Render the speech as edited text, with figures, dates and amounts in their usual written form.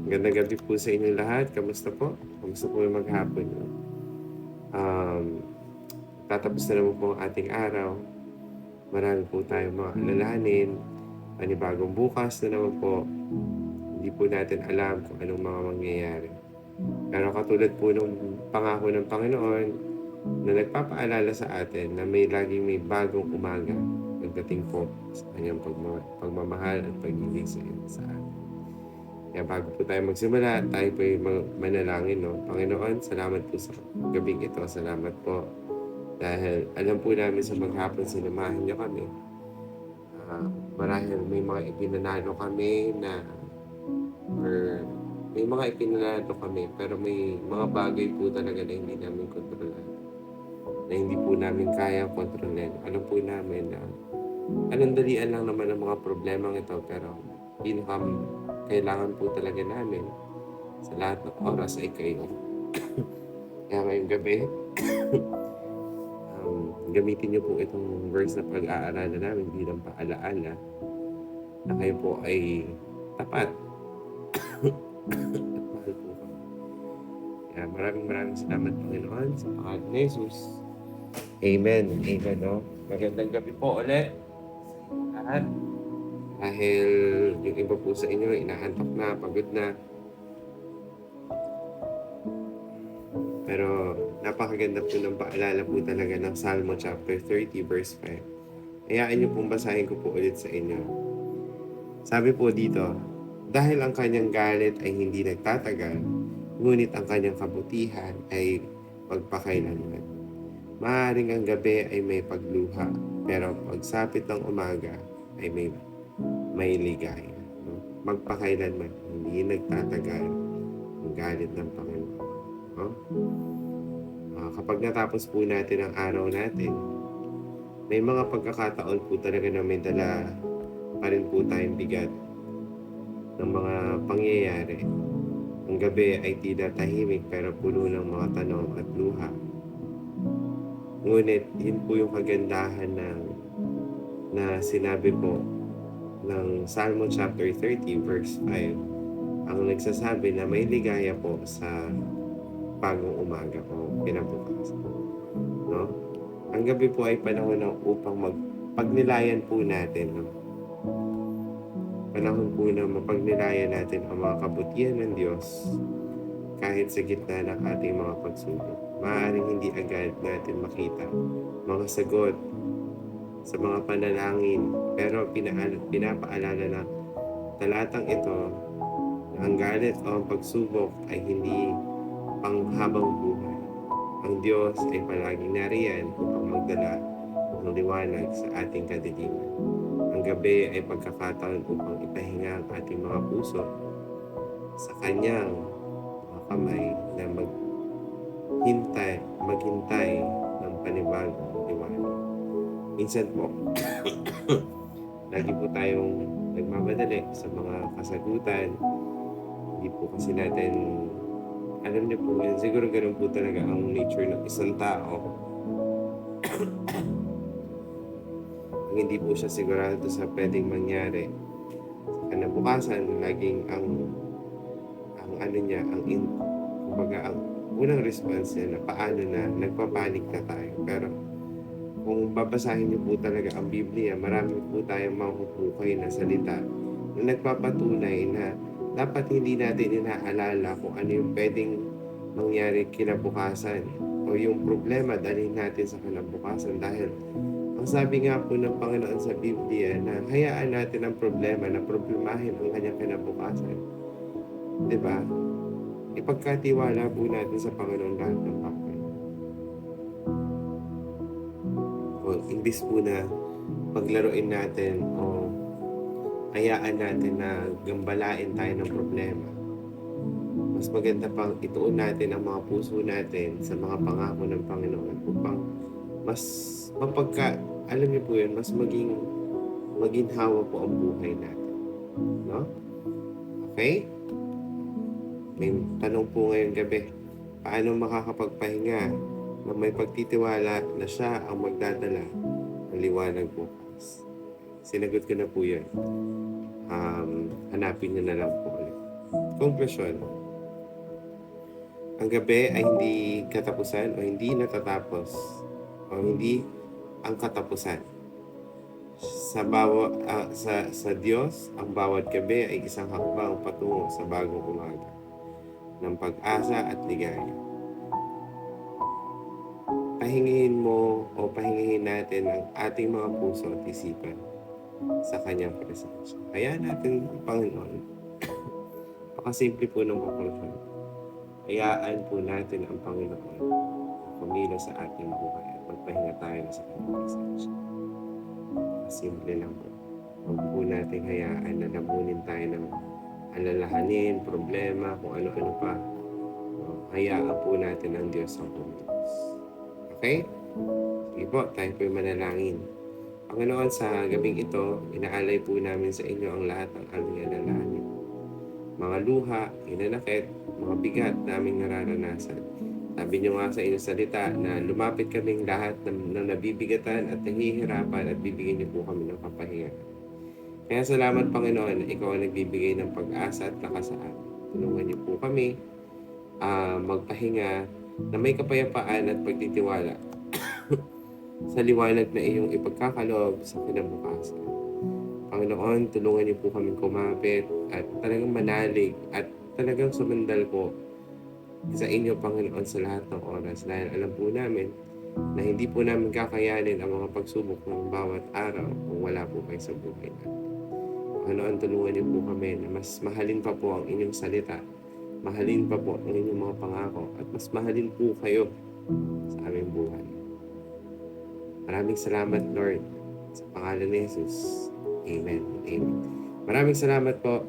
Magandang gabi po sa inyong lahat. Kamusta po? Kamusta po yung maghapon niyo? Um, Tatapos na naman po ang ating araw. Marami po tayong mga alalahanin. Panibagong bukas na naman po. Hindi po natin alam kung anong mga mangyayari. Pero katulad po nung pangako ng Panginoon na nagpapaalala sa atin na laging may bagong umaga pagdating po sa kanyang pagmamahal at pag-ibig sa atin. Kaya bago po tayo magsimula, tayo po yung manalangin, no? Panginoon, salamat po sa gabing ito. Salamat po. Dahil alam po namin sa maghapon sinamahan niyo kami. Marahil may mga ipinanalo kami or may mga ipinanalo kami, pero may mga bagay po talaga na hindi namin kontrolado. Na hindi po namin kaya kontrolin. Alam po namin na anandalian lang naman ang mga problemang ito, pero kailangan po talaga namin sa lahat ng oras ay kayo. Kaya ngayong gabi, gamitin niyo po itong verse na pag-aaralan namin bilang paalaala na kayo po ay tapat at mahal po kami. Kaya maraming salamat, Panginoon, sa pangalan ni Jesus. Amen. Amen, no? Magandang gabi po ulit sa inyo lahat. Dahil yung iba po sa inyo, inaantok na, pagod na. Pero napakaganda po ng paalala po talaga ng Salmo chapter 30 verse 5. Hayaan niyo pong basahin ko po ulit sa inyo. Sabi po dito, dahil ang kanyang galit ay hindi nagtatagal, ngunit ang kanyang kabutihan ay magpakailanman. Maaaring ang gabi ay may pagluha, pero pagsapit ng umaga ay may ligaya. No? Magpakailanman, hindi nagtatagal ang galit ng Panginoon. No? Kapag natapos po natin ang araw natin, may mga pagkakataon po talaga na may dala pa rin po tayong bigat ng mga pangyayari. Ang gabi ay tila tahimik pero puno ng mga tanong at luha. Ngunit yun po yung kagandahan na sinabi po ng Salmo chapter 30 verse 5. Ang nagsasabi na may ligaya po sa bagong umaga o kinabukasan. No? Ang gabi po ay panahon upang pagnilayan po natin. No? Panahon po na mapagnilayan natin ang mga kabutihan ng Diyos kahit sa gitna ng ating mga pagsubok. Maaaring hindi agad natin makita mga sagot sa mga panalangin, pero pinapaalala na talatang ito na ang galit o ang pagsubok ay hindi panghabang buhay. Ang Diyos ay palaging nariyan upang magdala ng liwanag sa ating kadiliman. Ang gabi ay pagkakataon upang ipahinga ang ating mga puso sa Kanyang mga kamay na maghintay ng panibagong liwanag. Minsan po, lagi po tayong nagmamadali sa mga kasagutan. Hindi po kasi natin, alam niyo po, siguro ganun po talaga ang nature ng isang tao. Hindi po siya sigurado sa pwedeng mangyari sa kinabukasan. Laging kumbaga ang unang response niya na paano na, nagpapanik na tayo. Pero kung babasahin niyo po talaga ang Biblia, marami po tayong mahuhukay na salita na nagpapatunay na dapat hindi natin inaalala kung ano yung pwedeng mangyari kinabukasan o yung problema dalhin natin sa kinabukasan, dahil ang sabi nga po ng Panginoon sa Biblia na hayaan natin ang problema na problemahin ang kanyang kinabukasan. Diba? Ipagkatiwala po natin sa Panginoon lahat ng bagay. O imbis po na paglaruin natin o hayaan natin na gambalain tayo ng problema, mas maganda pang ituon natin ang mga puso natin sa mga pangako ng Panginoon upang mas alam niyo po yun, mas maginhawa po ang buhay natin. No? Okay? May tanong po ngayong gabi, paano makakapagpahinga na may pagtitiwala na siya ang magdadala ng liwanag bukas? Sinagot ko na po yun. Hanapin niyo na lang po ulit. Konklusyon, ang gabi ay hindi katapusan o hindi natatapos o hindi ang katapusan. Sa Diyos, ang bawat gabi ay isang hakbang patungo sa bagong umaga ng pag-asa at ligaya. Pahingihin mo o pahingihin natin ang ating mga puso at isipan sa Kanyang presensya. Kaya natin, Panginoon, pakasimple po ng konklusyon. Hayaan po natin ang Panginoon kumilos sa ating buhay at magpahinga tayo sa Kanyang presensya. Simple lang po. Huwag po natin hayaan na lamunin tayo ng alalahanin, problema, kung ano-ano pa. Hayaan po natin ang Diyos ang kumilos. Okay? Sige po, tayo po manalangin. Panginoon, sa gabing ito, inaalay po namin sa inyo ang lahat ng aming alalahanin. Mga luha, hinanakit, mga bigat na aming nararanasan. Sabi niyo nga sa inyong salita na lumapit kaming lahat ng nabibigatan at nahihirapan at bibigyan niyo po kami ng kapahinga. Kaya salamat, Panginoon, na ikaw ang nagbibigay ng pag-asa at lakas sa amin. Tulungan niyo po kami magpahinga na may kapayapaan at pagtitiwala sa liwanag na iyong ipagkakaloob sa kinabukasan. Panginoon, tulungan niyo po kami kumapit at talagang manalig at talagang sumandal po sa inyo, Panginoon, sa lahat ng oras. Dahil alam po namin na hindi po namin kakayanin ang mga pagsubok ng bawat araw kung wala po kayo sa buhay natin. Panginoon, tulungan niyo po kami na mas mahalin pa po ang inyong salita, mahalin pa po ang inyong mga pangako, at mas mahalin po kayo sa aming buhay. Maraming salamat, Lord, sa pangalan ni Jesus. Amen. Amen. Maraming salamat po.